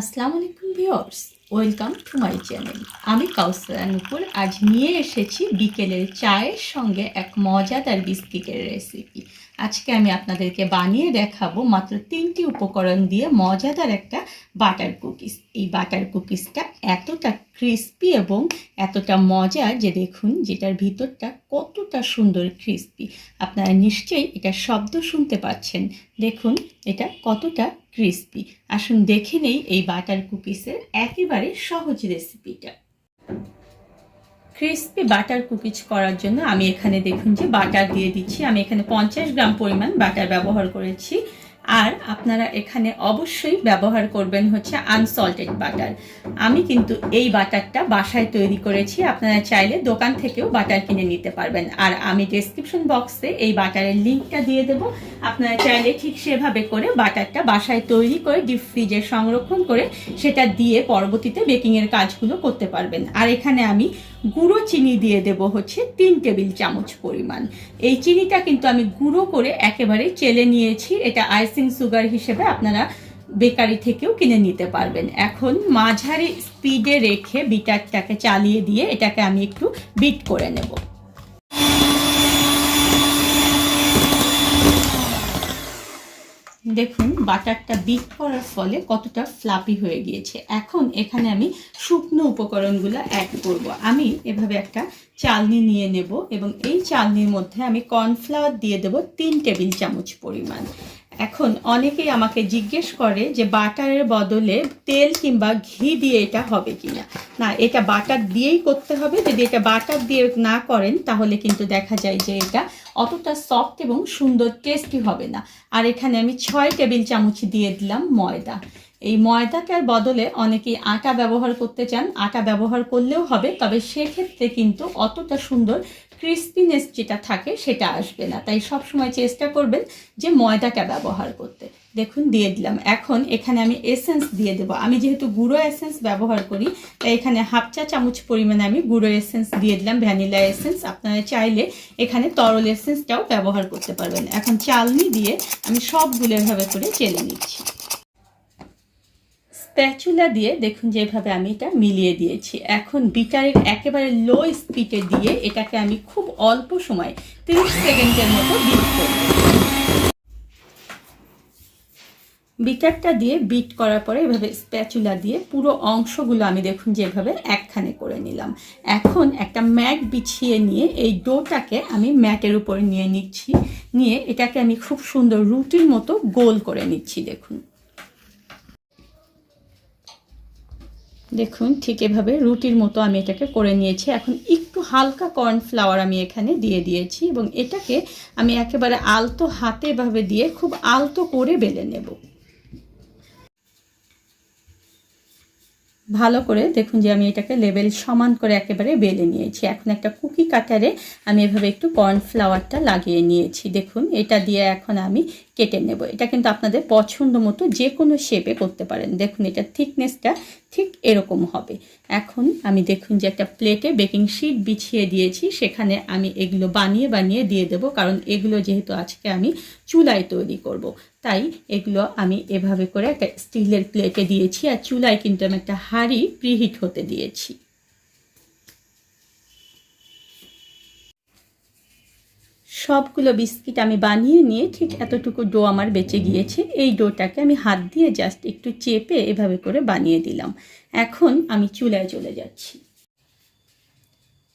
আসসালামু আলাইকুম viewers, welcome to my channel. আমি কাউসারা নুপুর আজ নিয়ে এসেছি বিকেলের চায়ের সঙ্গে এক মজাদার বিস্কিটের রেসিপি। আজকে আমি আপনাদেরকে বানিয়ে দেখাবো মাত্র 3টি উপকরণ দিয়ে মজাদার একটা বাটার কুকিজ। এই বাটার কুকিজটা এতটা ক্রিস্পি এবং এতটা মজা যে দেখুন যেটার ভিতরটা কতটা সুন্দর ক্রিস্পি। আপনারা নিশ্চয়ই এটা শব্দ শুনতে পাচ্ছেন, দেখুন এটা কতটা ক্রিস্পি। আসুন দেখে নেই এই বাটার কুকিজের একেবারে সহজ রেসিপিটা। ক্রিস্পি বাটার কুকিজ করার জন্য আমি এখানে দেখুন যে বাটার দিয়ে দিচ্ছি। আমি এখানে 50 গ্রাম পরিমাণ বাটার ব্যবহার করেছি। আর আপনারা এখানে অবশ্যই ব্যবহার করবেন হচ্ছে আনসল্টেড বাটার। আমি কিন্তু এই বাটারটা বাসায় তৈরি করেছি, আপনারা চাইলে দোকান থেকেও বাটার কিনে নিতে পারবেন। আর আমি ডেসক্রিপশন বক্সে এই বাটারের লিঙ্কটা দিয়ে দেবো। আপনারা চাইলে ঠিক সেভাবে করে বাটারটা বাসায় তৈরি করে ডিপ ফ্রিজে সংরক্ষণ করে সেটা দিয়ে পরবর্তীতে বেকিংয়ের কাজগুলো করতে পারবেন। আর এখানে আমি গুঁড়ো চিনি দিয়ে দেব হচ্ছে 3 টেবিল চামচ পরিমাণ। এই চিনিটা কিন্তু আমি গুঁড়ো করে একেবারে চেলে নিয়েছি। এটা আইসিং সুগার হিসেবে আপনারা বেকারি থেকেও কিনে নিতে পারবেন। এখন মাঝারি স্পিডে রেখে বিটারটাকে চালিয়ে দিয়ে এটাকে আমি একটু বিট করে নেব। দেখুন বাটারটা বিট করার ফলে কতটা ফ্লাপি হয়ে গিয়েছে। এখন এখানে আমি শুকনো উপকরণগুলো অ্যাড করব। আমি এভাবে একটা চালনি নিয়ে নেব এবং এই চালনির মধ্যে আমি কর্নফ্লাওয়ার দিয়ে দেব 3 টেবিল চামচ পরিমাণ। এখন অনেকেই আমাকে জিজ্ঞেস করে যে বাটারের বদলে তেল কিংবা ঘি দিয়ে এটা হবে কিনা। না, এটা বাটার দিয়েই করতে হবে। যদি এটা বাটার দিয়ে না করেন তাহলে কিন্তু দেখা যায় যে এটা অতটা সফট এবং সুন্দর টেস্টি হবে না। আর এখানে আমি 6 টেবিল চামচ দিয়ে দিলাম ময়দা। এই ময়দাটার বদলে অনেকেই আটা ব্যবহার করতে চান, আটা ব্যবহার করলেও হবে, তবে সেক্ষেত্রে কিন্তু অতটা সুন্দর ক্রিস্পিনেস যেটা থাকে সেটা আসবে না। তাই সবসময় চেষ্টা করবেন যে ময়দাটা ব্যবহার করতে। দেখুন দিয়ে দিলাম। এখন এখানে আমি এসেন্স দিয়ে দেবো। আমি যেহেতু গুঁড়ো এসেন্স ব্যবহার করি তাই এখানে হাফ চা চামচ পরিমাণে আমি গুঁড়ো এসেন্স দিয়ে দিলাম, ভ্যানিলা এসেন্স। আপনারা চাইলে এখানে তরল এসেন্সটাও ব্যবহার করতে পারবেন। এখন চালনি দিয়ে আমি সবগুলো এভাবে করে চেলে নিচ্ছি। স্প্যাচুলা দিয়ে দেখুন যেভাবে আমি এটা মিলিয়ে দিয়েছি। এখন বিটারের একেবারে লো স্পিডে দিয়ে এটাকে আমি খুব অল্প সময় 30 সেকেন্ডের মতো বিট করব। বিটারটা দিয়ে বিট করার পরে এভাবে স্প্যাচুলা দিয়ে পুরো অংশগুলো আমি দেখুন যেভাবে একখানে করে নিলাম। এখন একটা ম্যাট বিছিয়ে নিয়ে এই ডোটাকে আমি ম্যাটের উপরে নিয়ে নিচ্ছি। নিয়ে এটাকে আমি খুব সুন্দর রুটির মতো গোল করে নিচ্ছি। দেখুন ঠিক এভাবে রুটির মতো আমি এটাকে করে নিয়েছি। এখন একটু হালকা কর্নফ্লাওয়ার আমি এখানে দিয়ে দিয়েছি এবং এটাকে আমি একেবারে আলতো হাতে এভাবে দিয়ে খুব আলতো করে বেলে নেব। ভালো করে দেখুন যে আমি এটাকে লেবেল সমান করে একেবারে বেলে নিয়েছি। এখন একটা কুকি কাটারে আমি এভাবে একটু কর্নফ্লাওয়ারটা লাগিয়ে নিয়েছি। দেখুন এটা দিয়ে এখন আমি কেটে নেব। এটা কিন্তু আপনাদের পছন্দ মতো যে কোনো শেপে করতে পারেন। দেখুন এটা থিকনেসটা ঠিক এরকম হবে। এখন আমি দেখুন যে একটা প্লেটে বেকিং শিট বিছিয়ে দিয়েছি, সেখানে আমি এগুলো বানিয়ে দিয়ে দেব। কারণ এগুলো যেহেতু আজকে আমি চুলায় তৈরি করব, তাই এগুলো আমি এভাবে করে একটা স্টিলের প্লেটে দিয়েছি। আর চুলায় কিন্তু আমি একটা হাঁড়ি প্রিহিট হতে দিয়েছি। সবগুলো বিস্কিট আমি বানিয়ে নিয়ে ঠিক এতটুকু ডো আমার বেঁচে গিয়েছে। এই ডোটাকে আমি হাত দিয়ে জাস্ট একটু চেপে এভাবে করে বানিয়ে দিলাম। এখন আমি চুলায় চলে যাচ্ছি।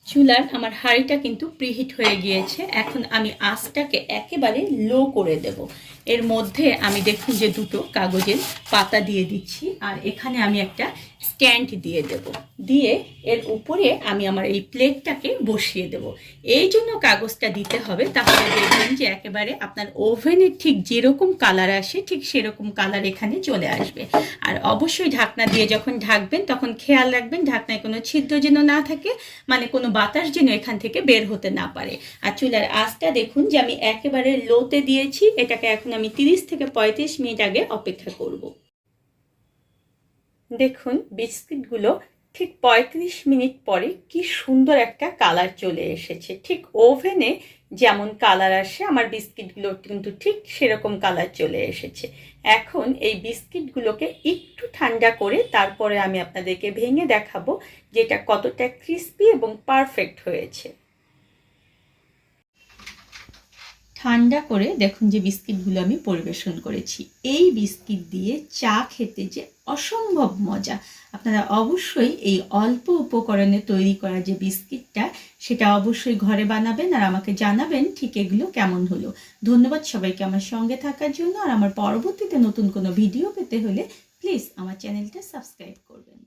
চুলার আমার হাঁড়িটা কিন্তু প্রিহিট হয়ে গিয়েছে। এখন আমি আঁচটাকে একেবারে লো করে দেব। এর মধ্যে আমি দেখুন যে দুটো কাগজের পাতা দিয়ে দিচ্ছি। আর এখানে আমি একটা স্ট্যান্ড দিয়ে দেব। দিয়ে এর উপরে আমি আমার এই প্লেটটাকে বসিয়ে দেব। এই জন্য কাগজটা দিতে হবে, তাহলে দেখবেন যে একেবারে আপনার ওভেনের ঠিক যেরকম কালার আসে ঠিক সেরকম কালার এখানে চলে আসবে। আর অবশ্যই ঢাকনা দিয়ে যখন ঢাকবেন তখন খেয়াল রাখবেন ঢাকনায় কোনো ছিদ্র যেন না থাকে, মানে কোনো বাতাস যেন এখান থেকে বের হতে না পারে। আর চুলার আঁচটা দেখুন যে আমি একেবারে লোতে দিয়েছি। এটাকে এখন আমি 30 থেকে 35 মিনিট আগে অপেক্ষা করব। দেখুন বিস্কিটগুলো ঠিক 35 মিনিট পরে কি সুন্দর একটা কালার চলে এসেছে। ঠিক ওভেনে যেমন কালার আসে আমার বিস্কিটগুলো কিন্তু ঠিক সেরকম কালার চলে এসেছে। এখন এই বিস্কিটগুলোকে একটু ঠান্ডা করে তারপরে আমি আপনাদেরকে ভেঙে দেখাবো যে এটা কতটা ক্রিস্পি এবং পারফেক্ট হয়েছে। ঠান্ডা করে দেখুন যে বিস্কিটগুলো আমি পরিবেশন করেছি। এই বিস্কিট দিয়ে চা খেতে যে অসম্ভব মজা। আপনারা অবশ্যই এই অল্প উপকরণে তৈরি করা যে বিস্কিটটা সেটা অবশ্যই ঘরে বানাবেন আর আমাকে জানাবেন ঠিক এগুলো কেমন হলো। ধন্যবাদ সবাইকে আমার সঙ্গে থাকার জন্য। আর আমার পরবর্তীতে নতুন কোনো ভিডিও পেতে হলে প্লিজ আমার চ্যানেলটা সাবস্ক্রাইব করবেন।